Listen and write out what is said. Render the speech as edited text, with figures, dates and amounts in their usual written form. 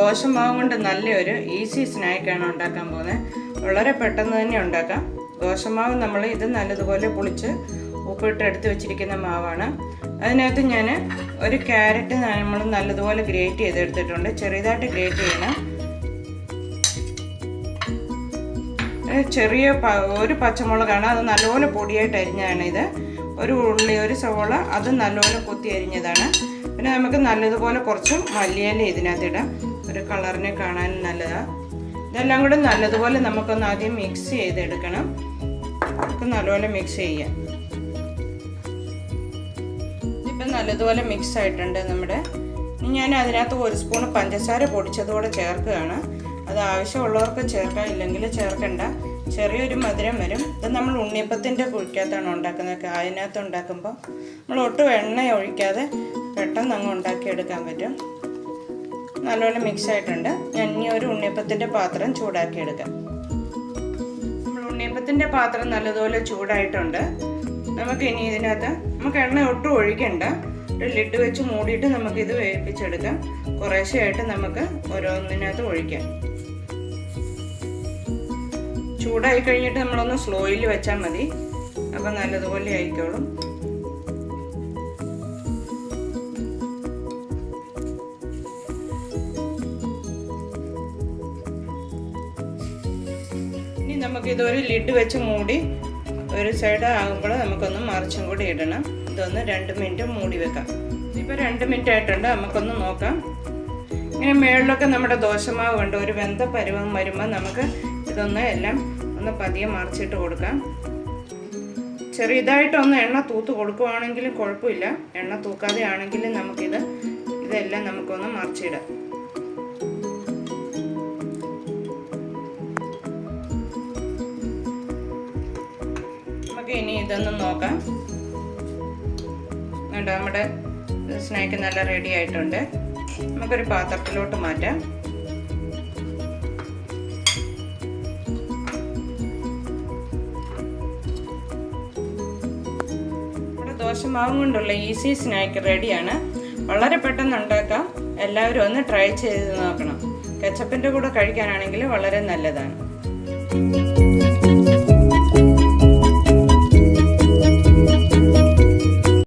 ദോശമാവ് കൊണ്ട് നല്ലൊരു ഈസി സ്നാക്കാണ് ഉണ്ടാക്കാൻ പോകുന്നത്. വളരെ പെട്ടെന്ന് തന്നെ ഉണ്ടാക്കാം. ദോശമാവ് നമ്മൾ ഇത് നല്ലതുപോലെ പൊളിച്ച് ഉപ്പിട്ട് എടുത്ത് വെച്ചിരിക്കുന്ന മാവാണ്. അതിനകത്ത് ഞാൻ ഒരു ക്യാരറ്റ് നമ്മൾ നല്ലതുപോലെ ഗ്രേറ്റ് ചെയ്തെടുത്തിട്ടുണ്ട്. ചെറിയതായിട്ട് ഗ്രേറ്റ് ചെയ്യണം. ചെറിയ ഒരു പച്ചമുളകാണ്, അത് നല്ലപോലെ പൊടിയായിട്ട് അരിഞ്ഞതാണ്. ഇത് ഒരു ഉള്ളി, ഒരു സവോള, അത് നല്ലപോലെ കൊത്തി അരിഞ്ഞതാണ്. പിന്നെ നമുക്ക് നല്ലതുപോലെ കുറച്ച് മല്ലിയില ഇതിനകത്തിടാം, ഒരു കളറിനെ കാണാൻ നല്ലതാണ്. ഇതെല്ലാം കൂടെ നല്ലതുപോലെ നമുക്കൊന്ന് ആദ്യം മിക്സ് ചെയ്തെടുക്കണം. നമുക്ക് നല്ലപോലെ മിക്സ് ചെയ്യാം. ഇപ്പം നല്ലതുപോലെ മിക്സ് ആയിട്ടുണ്ട് നമ്മുടെ. ഇനി ഞാൻ അതിനകത്ത് ഒരു സ്പൂൺ പഞ്ചസാര പൊടിച്ചതുകൂടെ ചേർക്കുകയാണ്. അത് ആവശ്യമുള്ളവർക്ക് ചേർക്കാം, ഇല്ലെങ്കിൽ ചേർക്കണ്ട. ചെറിയൊരു മധുരം വരും. ഇത് നമ്മൾ ഉണ്ണിയപ്പത്തിൻ്റെ കുഴിക്കകത്താണ് ഉണ്ടാക്കുന്നത്. അതിനകത്ത് ഉണ്ടാക്കുമ്പോൾ നമ്മൾ ഒട്ടും എണ്ണ ഒഴിക്കാതെ പെട്ടെന്ന് അങ്ങ് ഉണ്ടാക്കിയെടുക്കാൻ പറ്റും. നല്ലപോലെ മിക്സ് ആയിട്ടുണ്ട്. ഞാൻ ഇനി ഒരു ഉണ്ണിയപ്പത്തിൻ്റെ പാത്രം ചൂടാക്കിയെടുക്കാം. നമ്മൾ ഉണ്ണിയപ്പത്തിൻ്റെ പാത്രം നല്ലതുപോലെ ചൂടായിട്ടുണ്ട്. നമുക്ക് ഇനി ഇതിനകത്ത് നമുക്ക് എണ്ണ ഒട്ടും ഒഴിക്കണ്ട. ഒരു ലിഡ് വെച്ച് മൂടിയിട്ട് നമുക്കിത് വേവിപ്പിച്ചെടുക്കാം. കുറേശ്ശെയായിട്ട് നമുക്ക് ഓരോന്നിനകത്ത് ഒഴിക്കാം. ചൂടായി കഴിഞ്ഞിട്ട് നമ്മളൊന്ന് സ്ലോയിൽ വെച്ചാൽ മതി. അപ്പം നല്ലതുപോലെ ആയിക്കോളും. ഇനി നമുക്കിതൊരു ലിഡ് വെച്ച് മൂടി ഒരു സൈഡ് ആകുമ്പോൾ നമുക്കൊന്ന് മറിച്ചും കൂടി ഇടണം. ഇതൊന്ന് 2 മിനിറ്റ് മൂടി വെക്കാം. ഇപ്പോൾ 2 മിനിറ്റ് ആയിട്ടുണ്ട്. നമുക്കൊന്ന് നോക്കാം. ഇങ്ങനെ മേളിലൊക്കെ നമ്മുടെ ദോശമാവ് ഉണ്ട്. ഒരു വെന്ത പരുവം വരുമ്പോൾ നമുക്ക് ഇതൊന്ന് എല്ലാം ഒന്ന് പതിയെ മറിച്ചിട്ട് കൊടുക്കാം. ചെറിയതായിട്ടൊന്ന് എണ്ണ തൂത്ത് കൊടുക്കുകയാണെങ്കിലും കുഴപ്പമില്ല. എണ്ണ തൂക്കാതെ ആണെങ്കിലും ഇതെല്ലാം നമുക്കൊന്ന് മറിച്ചിടാം. നമുക്ക് ഇനി ഇതൊന്ന് നോക്കാം. നമ്മുടെ സ്നാക്ക് നല്ല റെഡി ആയിട്ടുണ്ട്. നമുക്കൊരു പാത്രത്തിലോട്ട് മാറ്റാം. ദോശമാവും കൊണ്ടുള്ള ഈസി സ്നാക്ക് റെഡിയാണ്. വളരെ പെട്ടെന്ന് ഉണ്ടാക്കാം. എല്ലാവരും ഒന്ന് ട്രൈ ചെയ്ത് നോക്കണം. കെച്ചപ്പിൻ്റെ കൂടെ കഴിക്കാനാണെങ്കിൽ വളരെ നല്ലതാണ്.